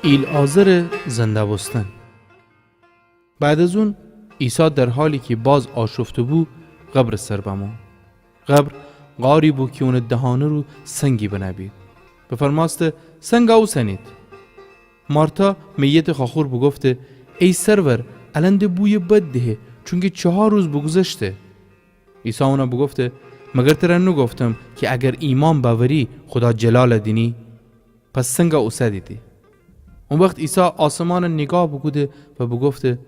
ایلعازر زنده بستن. بعد از اون عیسی در حالی که باز آشفته بود قبر سر بمون. قبر غاری بود که اون دهانه رو سنگی بنبید. بفرماسته سنگ او سنید. مارتا میت خاخور بگفته ای سرور الانده بوی بد ده چونکه 4 روز بگذشته. عیسی اونا بگفته مگر ترا نگفتم که اگر ایمان باوری خدا جلال دینی؟ پس سنگ او سدیدی. اون وقت عیسی آسمان نگاه بگوده و بگفته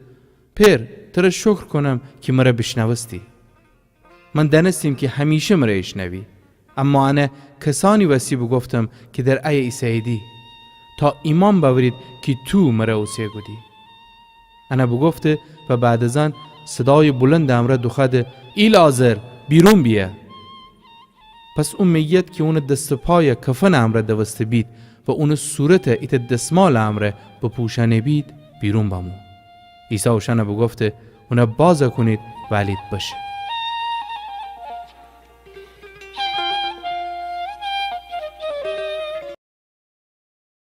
پیر ترا شکر کنم که مرا بشنوستی. من دانستم که همیشه مرا اشنوی، اما انا کسانی وسی بگفتم که در ای عیسی دی تا ایمان باورید که تو مرا اوسیه گودی. انا بگفته و بعد از آن صدای بلند امره دخده ایلعازر بیرون بیه. پس اون میت که اون دست پای کفن امره دوسته بید و اون صورت ایت دستمال امره بپوشنه بید بیرون بمون. عیسی اوشنه بگفته اون باز کنید ولید باشه.